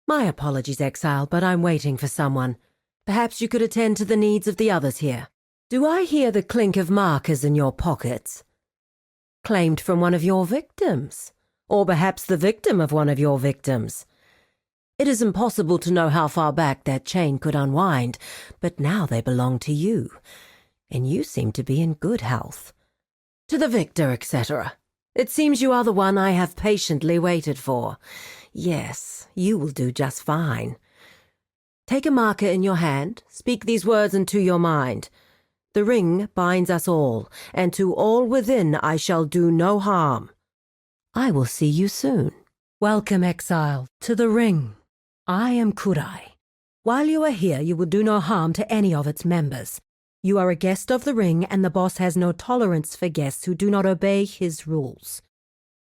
My apologies, Exile, but I'm waiting for someone. Perhaps you could attend to the needs of the others here. Do I hear the clink of markers in your pockets? Claimed from one of your victims, or perhaps the victim of one of your victims. It is impossible to know how far back that chain could unwind, but now they belong to you, and you seem to be in good health. To the victor, etc. It seems you are the one I have patiently waited for. Yes, you will do just fine. Take a marker in your hand, speak these words into your mind. The ring binds us all, and to all within I shall do no harm. I will see you soon. Welcome, Exile, to the ring. I am Kurai. While you are here, you will do no harm to any of its members. You are a guest of the ring, and the boss has no tolerance for guests who do not obey his rules.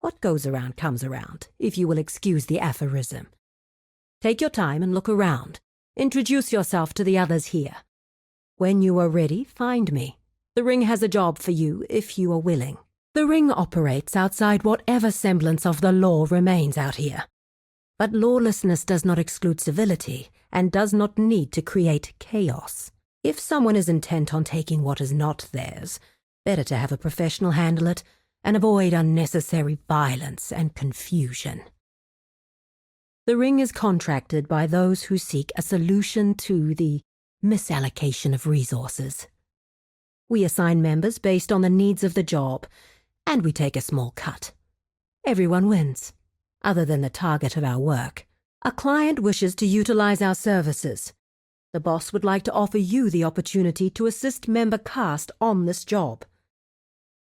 What goes around comes around, if you will excuse the aphorism. Take your time and look around. Introduce yourself to the others here. When you are ready, find me. The ring has a job for you, if you are willing. The ring operates outside whatever semblance of the law remains out here. But lawlessness does not exclude civility, and does not need to create chaos. If someone is intent on taking what is not theirs, better to have a professional handle it, and avoid unnecessary violence and confusion. The ring is contracted by those who seek a solution to the misallocation of resources. We assign members based on the needs of the job, and we take a small cut. Everyone wins, other than the target of our work. A client wishes to utilize our services. The boss would like to offer you the opportunity to assist member cast on this job.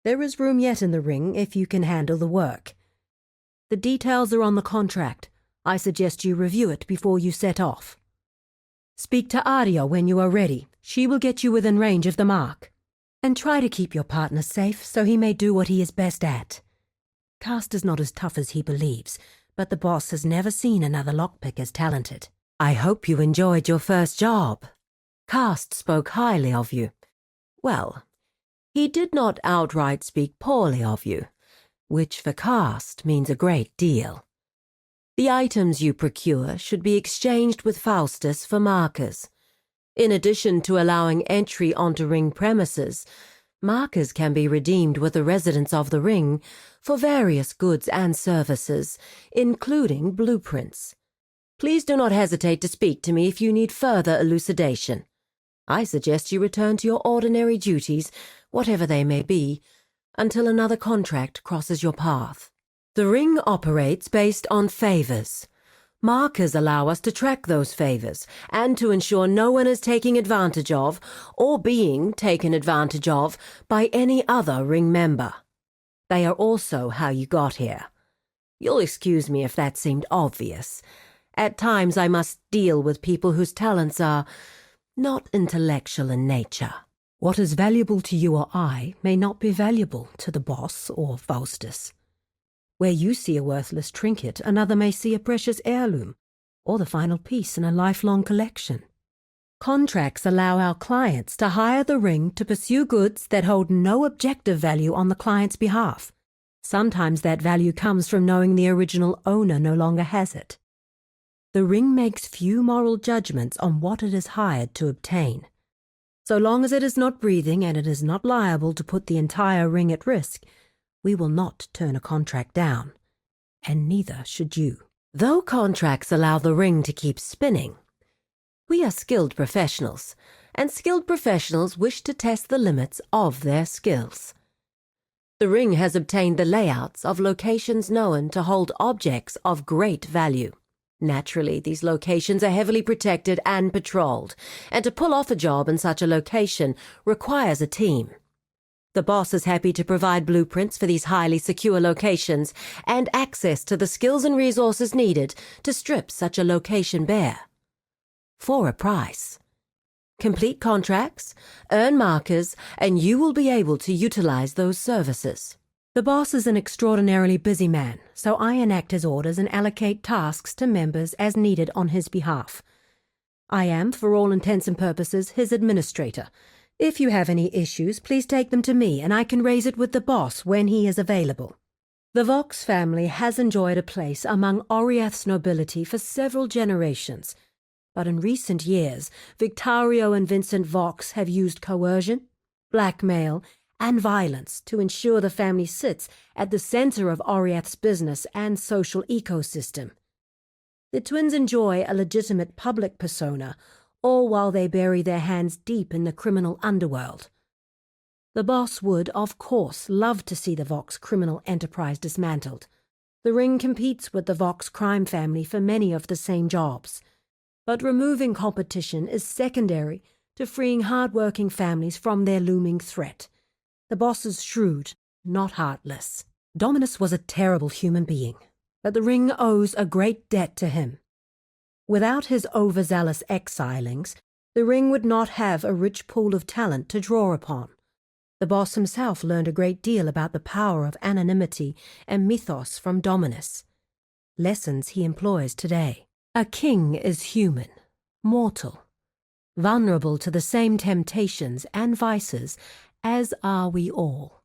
There is room yet in the ring if you can handle the work. The details are on the contract. I suggest you review it before you set off. Speak to Aria when you are ready. She will get you within range of the mark. And try to keep your partner safe so he may do what he is best at. Cast is not as tough as he believes, but the boss has never seen another lockpick as talented. I hope you enjoyed your first job. Cast spoke highly of you. Well, he did not outright speak poorly of you, which for Cast means a great deal. The items you procure should be exchanged with Faustus for markers. In addition to allowing entry onto ring premises, markers can be redeemed with the residents of the ring for various goods and services, including blueprints. Please do not hesitate to speak to me if you need further elucidation. I suggest you return to your ordinary duties, whatever they may be, until another contract crosses your path. The ring operates based on favors. Markers allow us to track those favors and to ensure no one is taking advantage of or being taken advantage of by any other ring member. They are also how you got here. You'll excuse me if that seemed obvious. At times I must deal with people whose talents are not intellectual in nature. What is valuable to you or I may not be valuable to the boss or Faustus. Where you see a worthless trinket, another may see a precious heirloom, or the final piece in a lifelong collection. Contracts allow our clients to hire the ring to pursue goods that hold no objective value on the client's behalf. Sometimes that value comes from knowing the original owner no longer has it. The ring makes few moral judgments on what it is hired to obtain. So long as it is not breathing and it is not liable to put the entire ring at risk, we will not turn a contract down, and neither should you. Though contracts allow the ring to keep spinning, we are skilled professionals, and skilled professionals wish to test the limits of their skills. The ring has obtained the layouts of locations known to hold objects of great value. Naturally, these locations are heavily protected and patrolled, and to pull off a job in such a location requires a team. The boss is happy to provide blueprints for these highly secure locations and access to the skills and resources needed to strip such a location bare. For a price. Complete contracts, earn markers, and you will be able to utilize those services. The boss is an extraordinarily busy man, so I enact his orders and allocate tasks to members as needed on his behalf. I am, for all intents and purposes, his administrator. If you have any issues, please take them to me and I can raise it with the boss when he is available. The Vox family has enjoyed a place among Oriath's nobility for several generations, but in recent years, Victario and Vincent Vox have used coercion, blackmail, and violence to ensure the family sits at the center of Oriath's business and social ecosystem. The twins enjoy a legitimate public persona, all while they bury their hands deep in the criminal underworld. The boss would, of course, love to see the Vox criminal enterprise dismantled. The ring competes with the Vox crime family for many of the same jobs. But removing competition is secondary to freeing hard-working families from their looming threat. The boss is shrewd, not heartless. Dominus was a terrible human being, but the ring owes a great debt to him. Without his overzealous exilings, the ring would not have a rich pool of talent to draw upon. The boss himself learned a great deal about the power of anonymity and mythos from Dominus, lessons he employs today. A king is human, mortal, vulnerable to the same temptations and vices as are we all.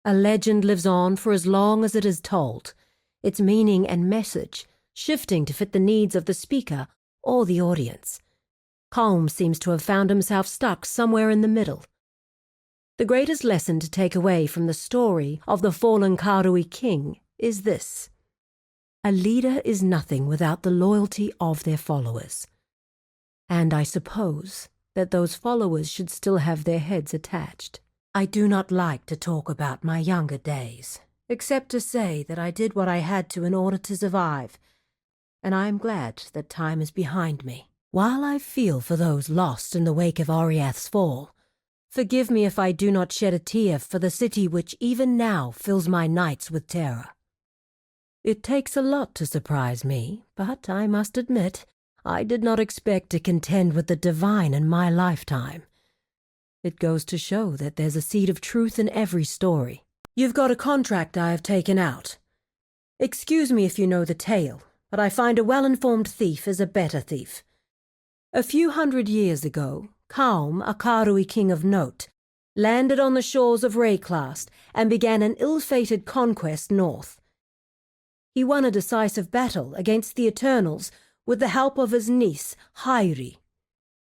A legend lives on for as long as it is told, its meaning and message shifting to fit the needs of the speaker or the audience. Calm seems to have found himself stuck somewhere in the middle. The greatest lesson to take away from the story of the fallen Karui king is this: a leader is nothing without the loyalty of their followers. And I suppose that those followers should still have their heads attached. I do not like to talk about my younger days, except to say that I did what I had to in order to survive, and I am glad that time is behind me. While I feel for those lost in the wake of Oriath's fall, forgive me if I do not shed a tear for the city which even now fills my nights with terror. It takes a lot to surprise me, but I must admit, I did not expect to contend with the divine in my lifetime. It goes to show that there's a seed of truth in every story. You've got a contract I have taken out. Excuse me if you know the tale, but I find a well-informed thief is a better thief. A few hundred years ago, Kaum, a Karui king of note, landed on the shores of Rayclast and began an ill-fated conquest north. He won a decisive battle against the Eternals with the help of his niece, Hairi.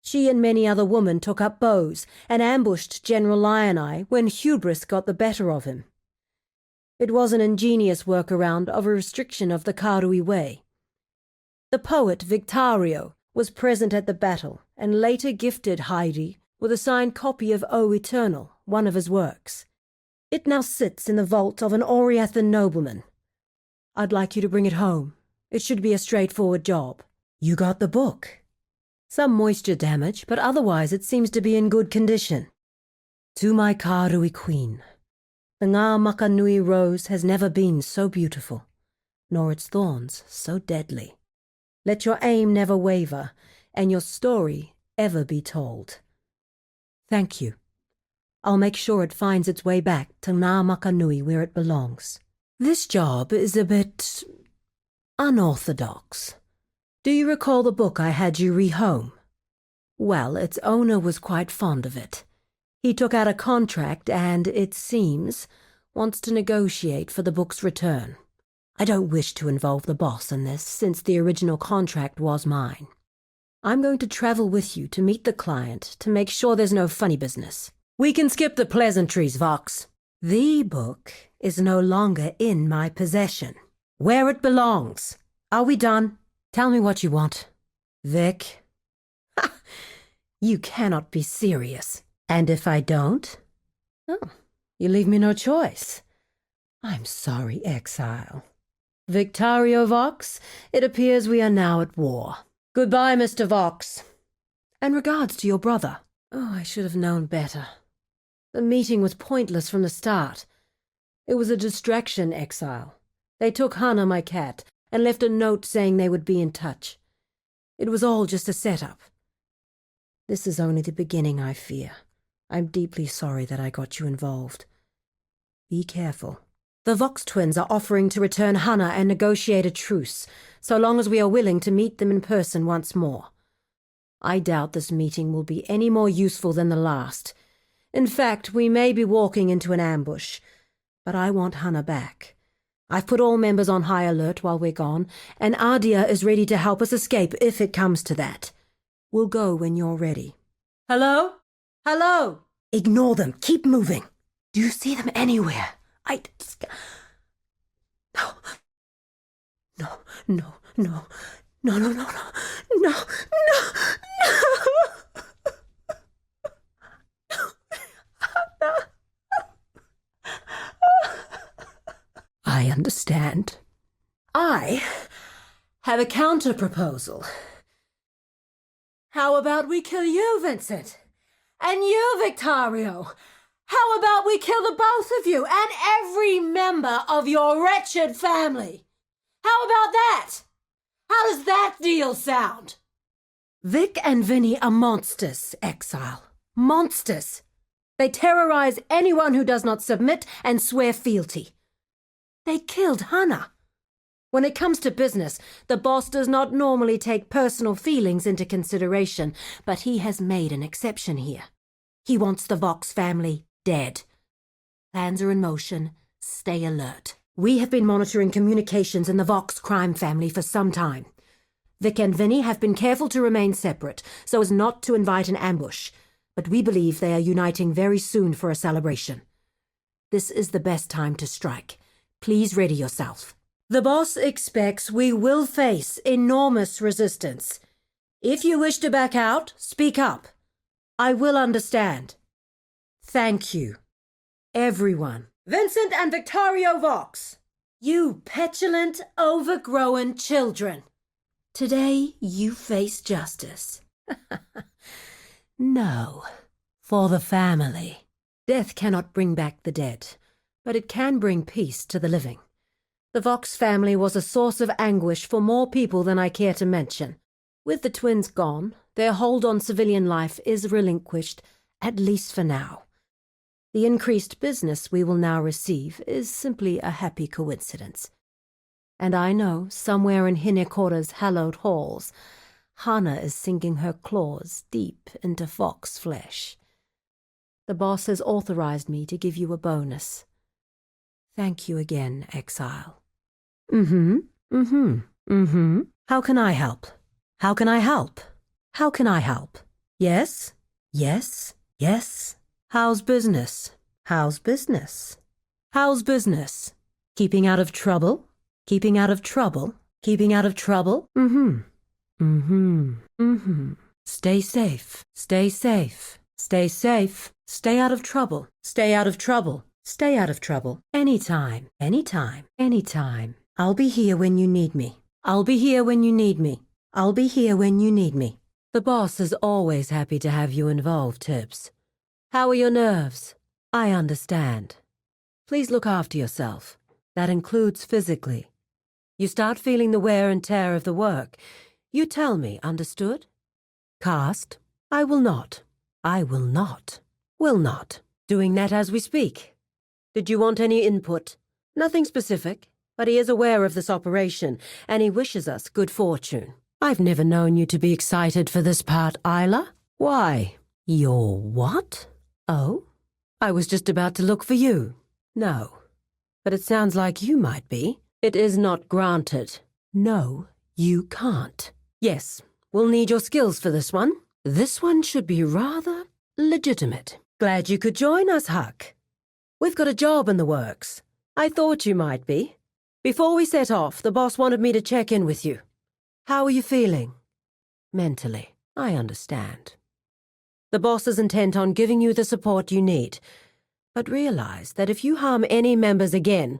She and many other women took up bows and ambushed General Lioneye when hubris got the better of him. It was an ingenious workaround of a restriction of the Karui way. The poet Victario was present at the battle and later gifted Hairi with a signed copy of O Eternal, one of his works. It now sits in the vault of an Oriathan nobleman. I'd like you to bring it home. It should be a straightforward job. You got the book. Some moisture damage, but otherwise it seems to be in good condition. To my Karui queen, the Ngā Makanui rose has never been so beautiful, nor its thorns so deadly. Let your aim never waver, and your story ever be told. Thank you. I'll make sure it finds its way back to Ngā Makanui where it belongs. This job is a bit unorthodox. Do you recall the book I had you rehome? Well, its owner was quite fond of it. He took out a contract and, it seems, wants to negotiate for the book's return. I don't wish to involve the boss in this, since the original contract was mine. I'm going to travel with you to meet the client to make sure there's no funny business. We can skip the pleasantries, Vox. The book is no longer in my possession. Where it belongs. Are we done? Tell me what you want. Vic? Ha! You cannot be serious. And if I don't? Oh, you leave me no choice. I'm sorry, Exile. Victario Vox, it appears we are now at war. Goodbye, Mr. Vox. And regards to your brother. Oh, I should have known better. The meeting was pointless from the start. It was a distraction, Exile. They took Hannah, my cat, and left a note saying they would be in touch. It was all just a setup. This is only the beginning, I fear. I'm deeply sorry that I got you involved. Be careful. The Vox twins are offering to return Hannah and negotiate a truce, so long as we are willing to meet them in person once more. I doubt this meeting will be any more useful than the last. In fact, we may be walking into an ambush, but I want Hannah back. I've put all members on high alert while we're gone, and Adia is ready to help us escape if it comes to that. We'll go when you're ready. Hello? Hello? Ignore them. Keep moving. Do you see them anywhere? No. No, no, no. No, no, no, no. No, no, no. I understand. I have a counter-proposal. How about we kill you, Vincent? And you, Victorio? How about we kill the both of you and every member of your wretched family? How about that? How does that deal sound? Vic and Vinny are monsters, Exile. Monsters. They terrorize anyone who does not submit and swear fealty. They killed Hannah. When it comes to business, the boss does not normally take personal feelings into consideration, but he has made an exception here. He wants the Vox family dead. Plans are in motion. Stay alert. We have been monitoring communications in the Vox crime family for some time. Vic and Vinny have been careful to remain separate, so as not to invite an ambush, but we believe they are uniting very soon for a celebration. This is the best time to strike. Please ready yourself. The boss expects we will face enormous resistance. If you wish to back out, speak up. I will understand. Thank you. Everyone. Vincent and Victorio Vox. You petulant, overgrown children. Today you face justice. No. For the family. Death cannot bring back the dead, but it can bring peace to the living. The Vox family was a source of anguish for more people than I care to mention. With the twins gone, their hold on civilian life is relinquished, at least for now. The increased business we will now receive is simply a happy coincidence. And I know, somewhere in Hinekora's hallowed halls, Hana is sinking her claws deep into Vox flesh. The boss has authorized me to give you a bonus. Thank you again, Exile. How can I help? How can I help? How can I help? Yes? Yes? Yes? How's business? How's business? How's business? Keeping out of trouble? Keeping out of trouble? Keeping out of trouble? Stay safe. Stay safe. Stay safe. Stay out of trouble. Stay out of trouble. Stay out of trouble. Anytime. Anytime. Anytime. I'll be here when you need me. I'll be here when you need me. I'll be here when you need me. The boss is always happy to have you involved, Tibbs. How are your nerves? I understand. Please look after yourself. That includes physically. You start feeling the wear and tear of the work. You tell me, understood? Cast? I will not. I will not. Will not. Doing that as we speak. Did you want any input? Nothing specific, but he is aware of this operation, and he wishes us good fortune. I've never known you to be excited for this part, Isla. Why? You're what? Oh? I was just about to look for you. No. But it sounds like you might be. It is not granted. No, you can't. Yes, we'll need your skills for this one. This one should be rather legitimate. Glad you could join us, Huck. We've got a job in the works. I thought you might be. Before we set off, the boss wanted me to check in with you. How are you feeling? Mentally, I understand. The boss is intent on giving you the support you need, but realize that if you harm any members again,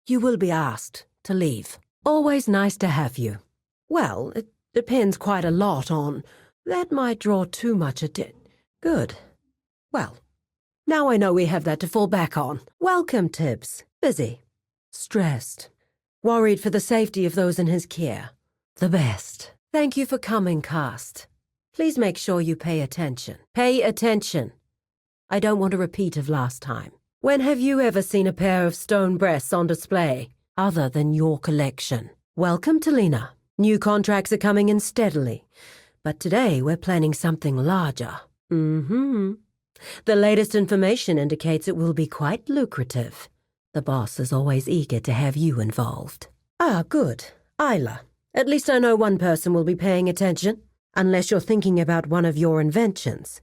you will be asked to leave. Always nice to have you. Well, it depends quite a lot on... That might draw too much attention. Good. Well, now I know we have that to fall back on. Welcome, Tibbs. Busy. Stressed. Worried for the safety of those in his care. The best. Thank you for coming, Cast. Please make sure you pay attention. Pay attention. I don't want a repeat of last time. When have you ever seen a pair of stone breasts on display, other than your collection? Welcome to Lena. New contracts are coming in steadily, but today we're planning something larger. The latest information indicates it will be quite lucrative. The boss is always eager to have you involved. Ah, good. Isla. At least I know one person will be paying attention. Unless you're thinking about one of your inventions.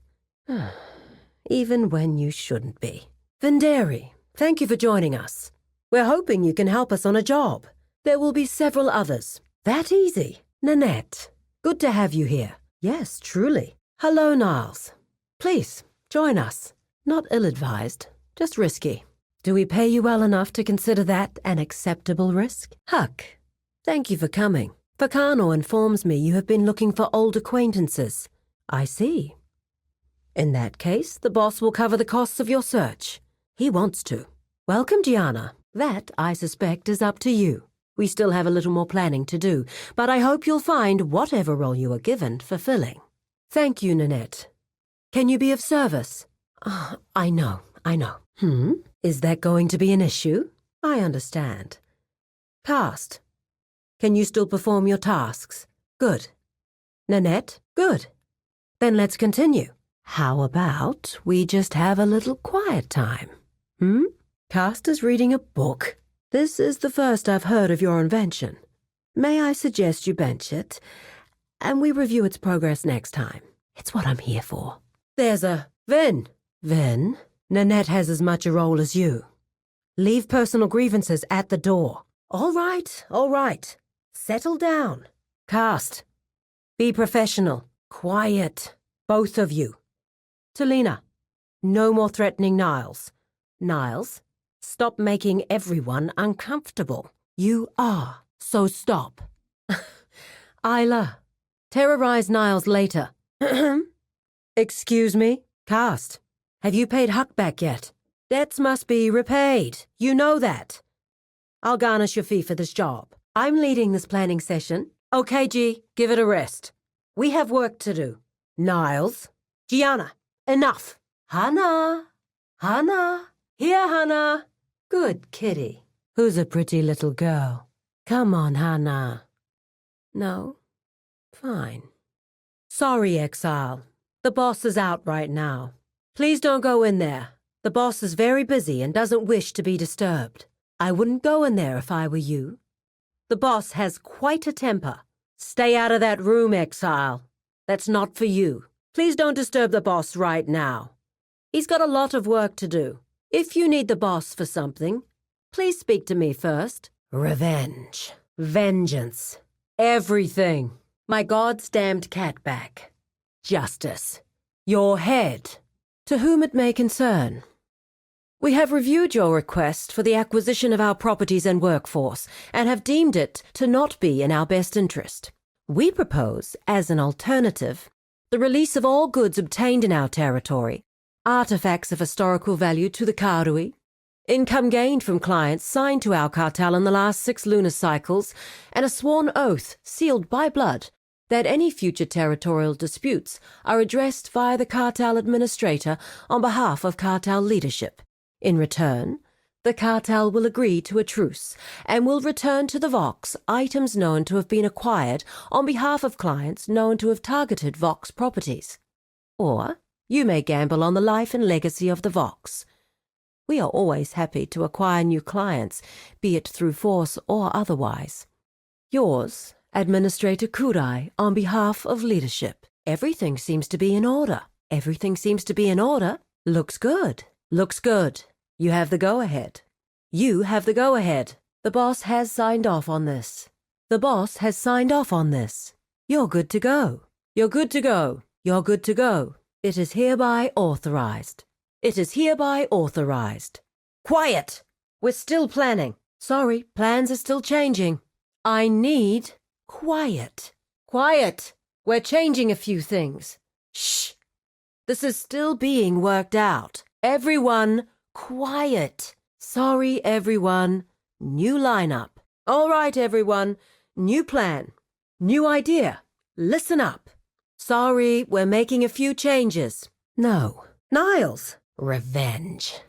Even when you shouldn't be. Venderi, thank you for joining us. We're hoping you can help us on a job. There will be several others. That easy. Nanette, good to have you here. Yes, truly. Hello, Niles. Please, join us. Not ill-advised, just risky. Do we pay you well enough to consider that an acceptable risk? Huck, thank you for coming. Vakano informs me you have been looking for old acquaintances. I see. In that case, the boss will cover the costs of your search. He wants to. Welcome, Gianna. That, I suspect, is up to you. We still have a little more planning to do, but I hope you'll find whatever role you are given fulfilling. Thank you, Nanette. Can you be of service? I know. Is that going to be an issue? I understand. Cast. Can you still perform your tasks? Good. Nanette? Good. Then let's continue. How about we just have a little quiet time? Cast is reading a book. This is the first I've heard of your invention. May I suggest you bench it, and we review its progress next time? It's what I'm here for. There's a Ven. Ven? Nanette has as much a role as you. Leave personal grievances at the door. All right. Settle down. Cast. Be professional. Quiet. Both of you. Talina. No more threatening Niles. Niles, stop making everyone uncomfortable. You are, so stop. Isla. Terrorize Niles later. Excuse me? Cast. Have you paid Huck back yet? Debts must be repaid. You know that. I'll garnish your fee for this job. I'm leading this planning session. Okay, G, give it a rest. We have work to do. Niles. Gianna, enough. Hannah. Here, Hannah. Good kitty. Who's a pretty little girl? Come on, Hannah. No? Fine. Sorry, Exile. The boss is out right now. Please don't go in there. The boss is very busy and doesn't wish to be disturbed. I wouldn't go in there if I were you. The boss has quite a temper. Stay out of that room, Exile. That's not for you. Please don't disturb the boss right now. He's got a lot of work to do. If you need the boss for something, please speak to me first. Revenge. Vengeance. Everything. My God's damned cat back. Justice. Your head. To whom it may concern. We have reviewed your request for the acquisition of our properties and workforce and have deemed it to not be in our best interest. We propose, as an alternative, the release of all goods obtained in our territory, artifacts of historical value to the Karui, income gained from clients signed to our cartel in the last 6 lunar cycles, and a sworn oath sealed by blood that any future territorial disputes are addressed via the cartel administrator on behalf of cartel leadership. In return, the cartel will agree to a truce and will return to the Vox items known to have been acquired on behalf of clients known to have targeted Vox properties. Or you may gamble on the life and legacy of the Vox. We are always happy to acquire new clients, be it through force or otherwise. Yours, Administrator Kurai, on behalf of leadership. Everything seems to be in order. Looks good. You have the go-ahead. The boss has signed off on this. You're good to go. It is hereby authorized. Quiet! We're still planning. Sorry, plans are still changing. I need quiet. We're changing a few things. Shh! This is still being worked out. Everyone, quiet. Sorry, everyone. New lineup. All right, everyone. New plan. New idea. Listen up. Sorry, we're making a few changes. No. Niles. Revenge.